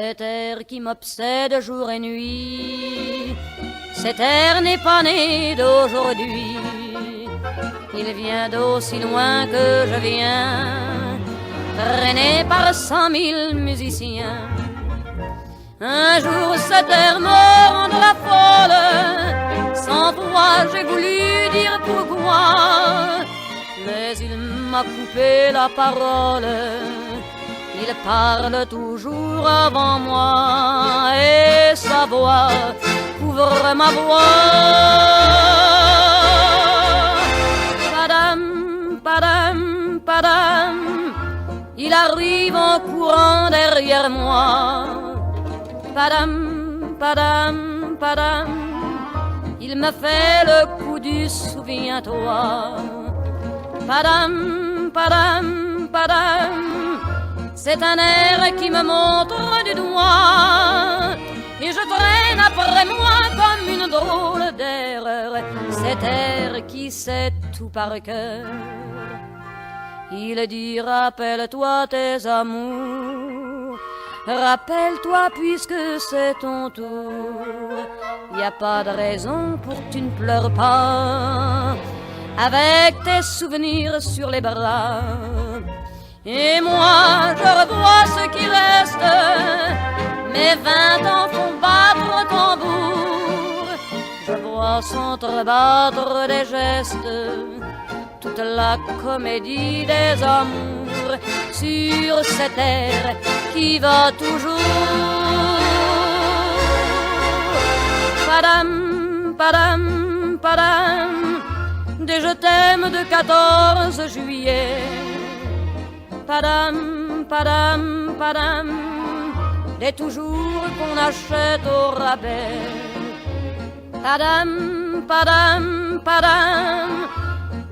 cet air qui m'obsède jour et nuit. Cet air n'est pas né d'aujourd'hui, il vient d'aussi loin que je viens, traîné par 100 000 musiciens. Un jour cet air me rendra folle, sans foi j'ai voulu dire pourquoi, mais il m'a coupé la parole. Il parle toujours avant moi et sa voix couvre ma voix. Padam, padam, padam, il arrive en courant derrière moi. Padam, padam, padam, il me fait le coup du souviens-toi. Padam, padam, padam, c'est un air qui me montre du doigt et je traîne après moi comme une drôle d'erreur cet air qui sait tout par cœur. Il dit rappelle-toi tes amours, rappelle-toi puisque c'est ton tour. Y a pas de raison pour que tu ne pleures pas avec tes souvenirs sur les bras. Et moi je revois ce qui reste, mes 20 ans font battre au tambour. Je vois s'entrebattre des gestes, toute la comédie des amours sur cette terre qui va toujours. Padam, padam, padam, des je t'aime de 14 juillet. Padam, padam, padam, des toujours qu'on achète au rabais. Padam, padam, padam,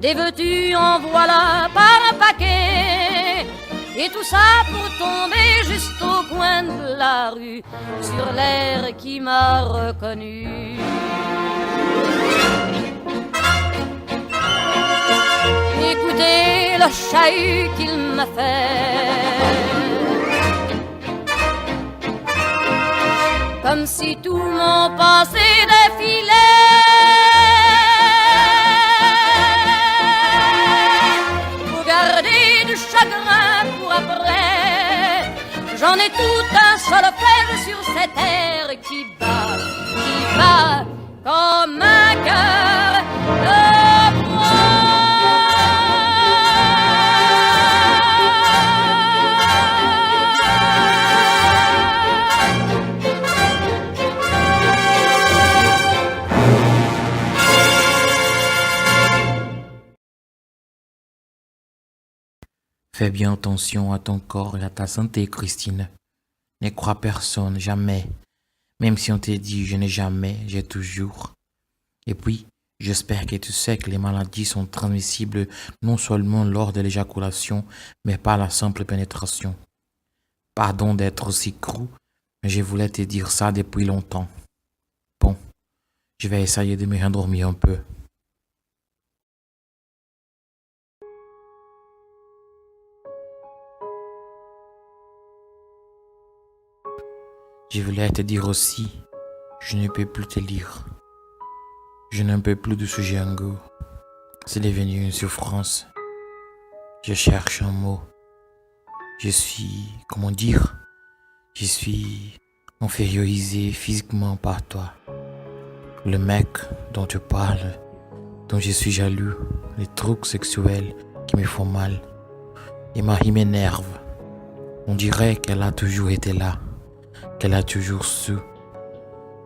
des veux-tu en voilà par un paquet. Et tout ça pour tomber juste au coin de la rue, sur l'air qui m'a reconnu. Écoutez le chahut qu'il m'a fait, comme si tout mon passé défilait. Faut garder du chagrin pour après, j'en ai tout un solfège sur cette terre qui bat comme un cœur de bois. Fais bien attention à ton corps et à ta santé, Christine. Ne crois personne, jamais. Même si on te dit je n'ai jamais, j'ai toujours. Et puis, j'espère que tu sais que les maladies sont transmissibles non seulement lors de l'éjaculation, mais par la simple pénétration. Pardon d'être aussi cru, mais je voulais te dire ça depuis longtemps. Bon, je vais essayer de me rendormir un peu. Je voulais te dire aussi, je ne peux plus te lire. Je n'en peux plus de ce Django. C'est devenu une souffrance. Je cherche un mot. Je suis, comment dire, je suis infériorisé physiquement par toi. Le mec dont tu parles, dont je suis jaloux, les trucs sexuels qui me font mal. Et Marie m'énerve. On dirait qu'elle a toujours été là, qu'elle a toujours su.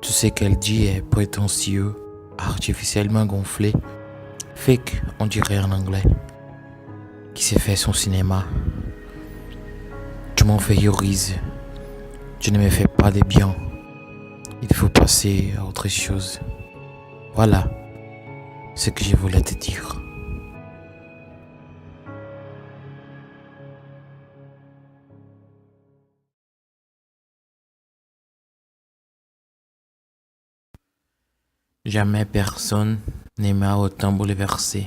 Tout ce qu'elle dit est prétentieux, artificiellement gonflé, fake, on dirait en anglais, qui s'est fait son cinéma. Tu m'infériorises, tu ne me fais pas de bien. Il faut passer à autre chose. Voilà ce que je voulais te dire. Jamais personne ne m'a autant bouleversé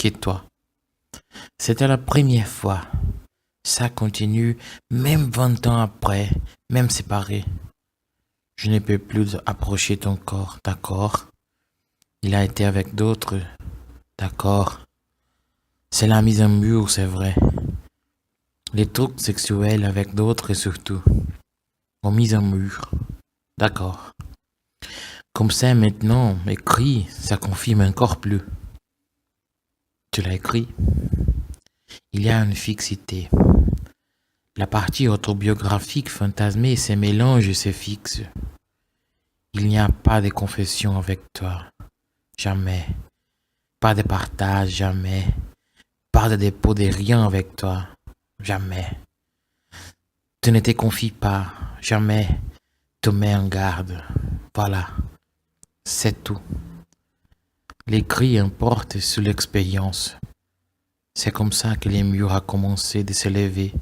que toi. C'était la première fois. Ça continue même 20 ans après, même séparés. Je ne peux plus approcher ton corps, d'accord? Il a été avec d'autres, d'accord? C'est la mise en mur, c'est vrai. Les trucs sexuels avec d'autres et surtout, ont mis en mur, d'accord? Comme ça maintenant, écrit, ça confirme encore plus. Tu l'as écrit? Il y a une fixité. La partie autobiographique fantasmée, ces mélanges, c'est fixe. Il n'y a pas de confession avec toi. Jamais. Pas de partage, jamais. Pas de dépôt de rien avec toi. Jamais. Tu ne te confies pas. Jamais. Te mets en garde. Voilà. C'est tout. L'écrit importe sur l'expérience. C'est comme ça que les murs a commencé de se lever.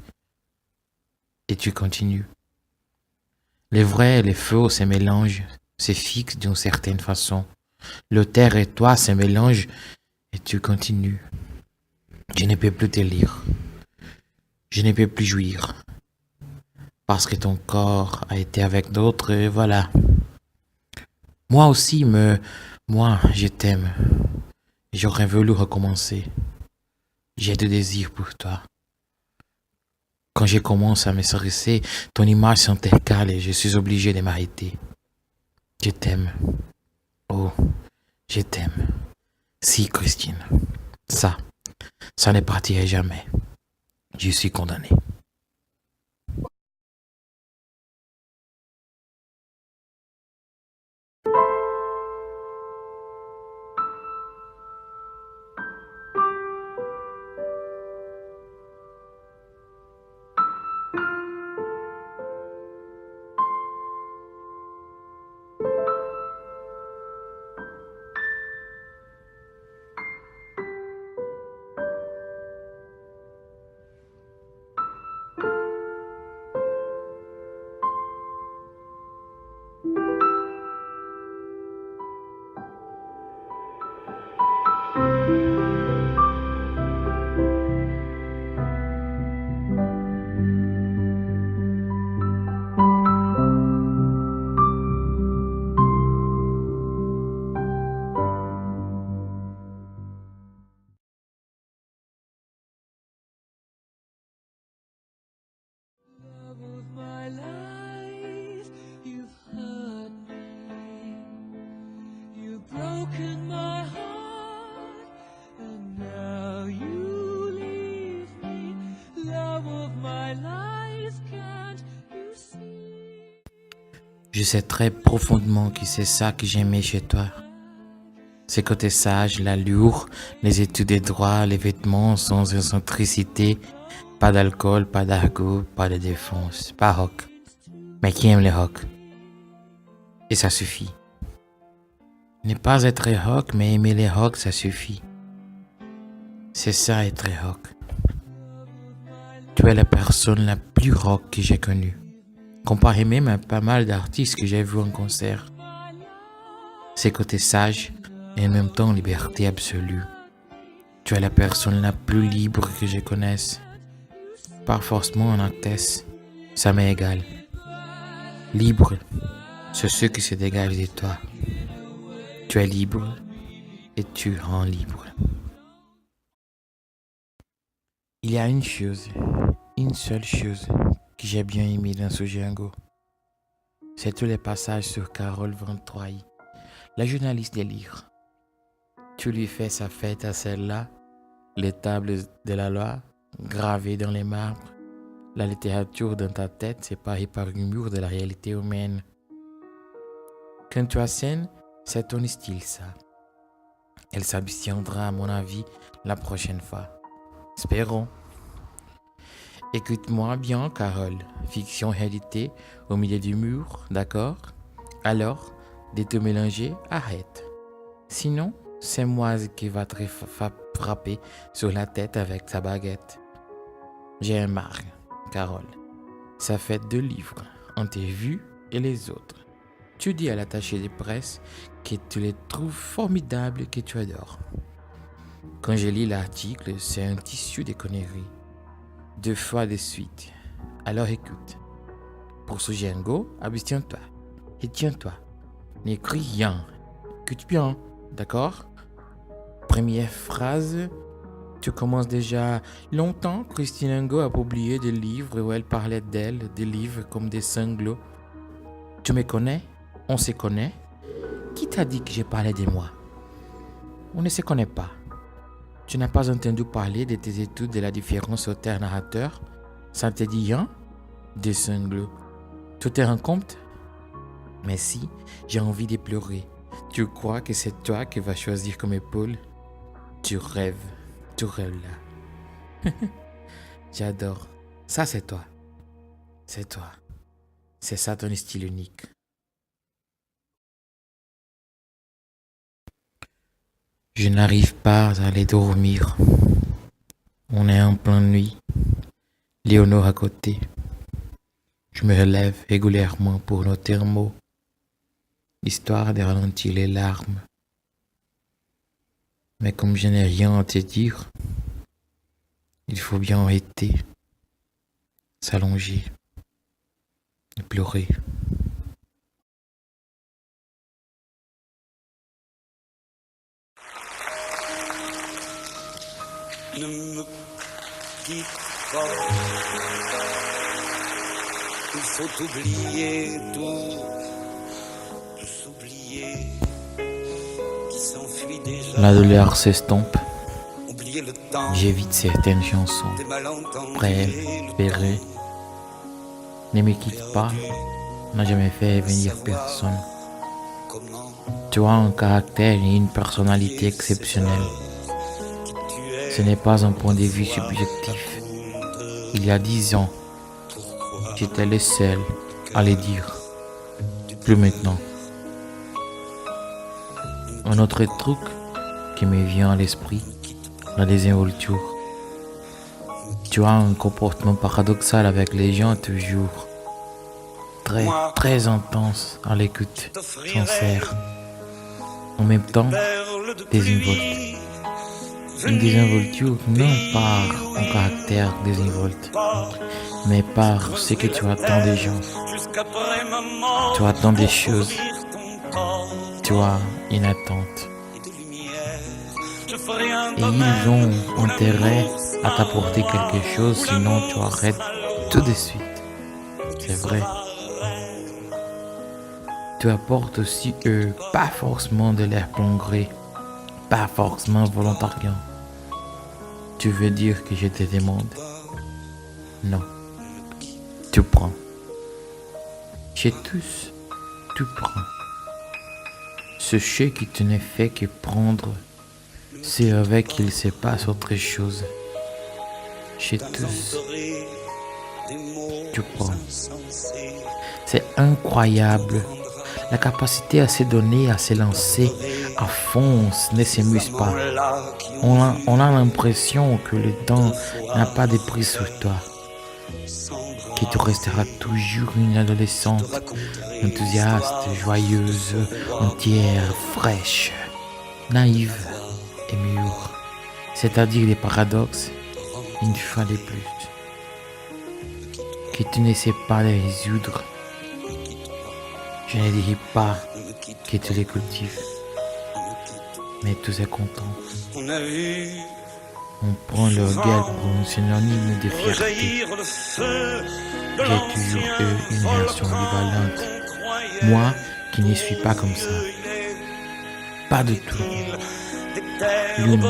Et tu continues. Les vrais et les faux se mélangent, se fixent d'une certaine façon. Le terre et toi se mélangent et tu continues. Je ne peux plus te lire. Je ne peux plus jouir. Parce que ton corps a été avec d'autres et voilà. Moi aussi, moi, je t'aime. J'aurais voulu recommencer. J'ai des désirs pour toi. Quand je commence à me stresser, ton image s'intercale et je suis obligé de m'arrêter. Je t'aime. Oh, je t'aime. Si, Christine. Ça ne partirait jamais. Je suis condamné. Love of my life, you've hurt me. You've broken my heart, and now you leave me. Love of my life, can't you see? Je sais très profondément que c'est ça que j'aimais chez toi. C'est côté sage, l'allure, les études de droit, les vêtements sans excentricité, pas d'alcool, pas d'argot, pas de défense, pas rock. Mais qui aime les rock? Et ça suffit. Ne pas être rock, mais aimer les rock, ça suffit. C'est ça être rock. Tu es la personne la plus rock que j'ai connue. Comparé même à pas mal d'artistes que j'ai vus en concert. C'est côté sage et en même temps liberté absolue. Tu es la personne la plus libre que je connaisse. Pas forcément en actrice, ça m'est égal. Libre, c'est ce qui se dégage de toi. Tu es libre et tu rends libre. Il y a une seule chose que j'ai bien aimé dans ce Django. C'est tous les passages sur Carole Van Troy, la journaliste des livres. Tu lui fais sa fête à celle-là, les tables de la loi, gravées dans les marbres, la littérature dans ta tête séparée par une mur de la réalité humaine. Quand tu assènes, c'est ton style ça. Elle s'abstiendra à mon avis la prochaine fois. Espérons. Écoute-moi bien, Carole. Fiction, réalité, au milieu du mur, d'accord? Alors, de te mélanger, arrête. Sinon, c'est moi qui va te frapper sur la tête avec sa baguette. J'ai un marque, Carole. Ça fait 2 livres, On tes vues et les autres. Tu dis à l'attaché de presse que tu les trouves formidables et que tu adores. Quand je lis l'article, c'est un tissu de conneries. 2 fois de suite. Alors écoute. Pour ce Django, abstiens-toi. Et tiens-toi. N'écris rien. Écoute bien, d'accord? Première phrase. Tu commences déjà. Longtemps, Christine Angot a publié des livres où elle parlait d'elle, des livres comme des sanglots. Tu me connais? On se connaît? Qui t'a dit que j'ai parlé de moi? On ne se connaît pas. Tu n'as pas entendu parler de tes études de la différence auteur-narrateur? Ça te dit rien? Des sanglots. Tu te rends compte? Mais si, j'ai envie de pleurer. Tu crois que c'est toi qui vas choisir comme épaule? Tu rêves là. J'adore. Ça, c'est toi. C'est toi. C'est ça ton style unique. Je n'arrive pas à aller dormir. On est en pleine nuit. Léonore à côté. Je me relève régulièrement pour noter un mot, histoire de ralentir les larmes. Mais comme je n'ai rien à te dire, il faut bien arrêter, s'allonger et pleurer. Ne me quitte pas. Il faut oublier tout s'oublier qui s'enfuit déjà. La douleur s'estompe. Oublier le temps J'évite certaines chansons. des malentendus. Bref, verrez. Ne me quitte pas. N'a jamais fait venir personne. Comment Tu as un caractère et une personnalité exceptionnelle. tu es, Ce n'est pas un point de vue subjectif. Il y a 10 ans, j'étais le seul à le dire. Plus maintenant. Un autre truc qui me vient à l'esprit, la désinvolture. Tu as un comportement paradoxal avec les gens toujours. Très intense à l'écoute, sincère. En même temps, perle de désinvolte. pluie, Une désinvolture non par un caractère désinvolte, mais par ce que tu attends des gens. jusqu'après ma mort. Tu attends des choses, Ton corps tu as une attente. et de lumière. Je ferai un Et domaine ils ont où intérêt l'amour à t'apporter quelque chose, sinon tu arrêtes tout de suite. C'est vrai. Tu apportes aussi eux, pas forcément de leur plein gré, pas forcément volontairement. Tu veux dire que je te demande? Non. Tu prends. Chez tous, tu prends. Ce chèque qui tu n'es fait que prendre, c'est avec qu'il se passe autre chose. Chez tous, tu prends. C'est incroyable. La capacité à se donner, à se lancer à fond, ne s'amuse pas. On a l'impression que le temps n'a pas de prix sur toi. Que tu resteras toujours une adolescente, enthousiaste, joyeuse, entière, fraîche, naïve et mûre. C'est-à-dire les paradoxes, une fois de plus. Que tu n'essaies pas de résoudre. Je ne dirais pas que tu les cultives, mais tu es content. On a vu On prend le regard pour un synonyme de fierté. rejaillir le feu de J'ai toujours eu une réaction ambivalente. Moi qui ne suis pas comme ça. Pas du tout. L'une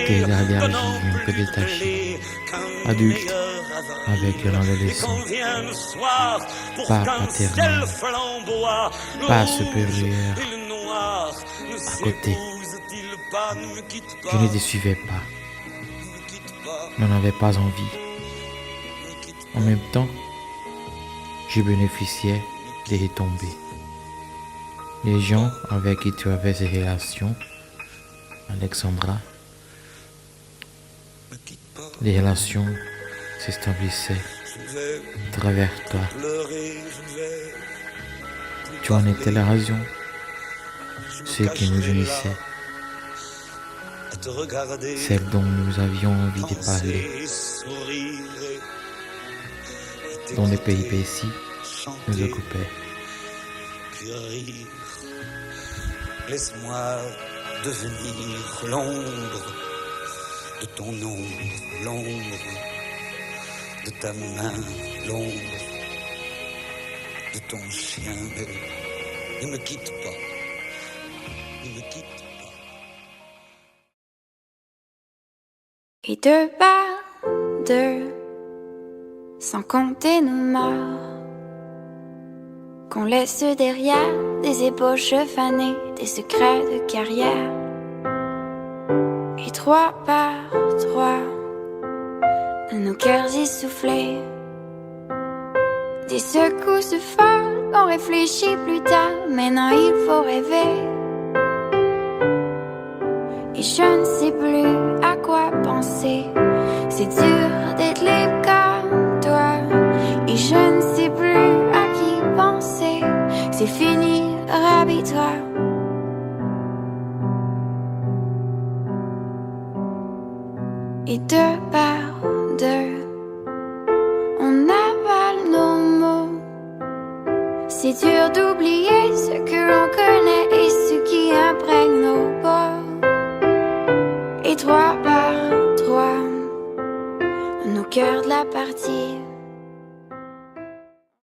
des allergies un peu détachée. Adulte, avec un adolescent. Pas paternel. Pas supérieur. À côté. Je ne te suivais pas. Je n'en avais pas envie. En même temps, je bénéficiais de retomber. Les gens avec qui tu avais ces relations, Alexandra, les relations s'établissaient à travers toi. Tu en étais la raison, ce qui nous unissait, celle dont nous avions envie de parler. dans les pays précis nous chanter, occupaient. puis rire. Laisse-moi devenir l'ombre de ton ombre, l'ombre de ta main, l'ombre de ton chien. Mais ne me quitte pas, ne me quitte pas. Et deux par deux, sans compter nos morts, qu'on laisse derrière des ébauches fanées, des secrets de carrière. Et trois par trois, de nos cœurs essoufflés, des secousses folles qu'on réfléchit plus tard. Maintenant il faut rêver. Et je ne sais plus à quoi penser. C'est dur d'être libre comme toi. Et je ne sais plus à qui penser. C'est fini, rhabille-toi. Et deux par deux, on avale nos mots. C'est dur d'oublier ce que l'on connaît et ce qui imprègne nos pas. Et trois par trois, nos cœurs de la partie.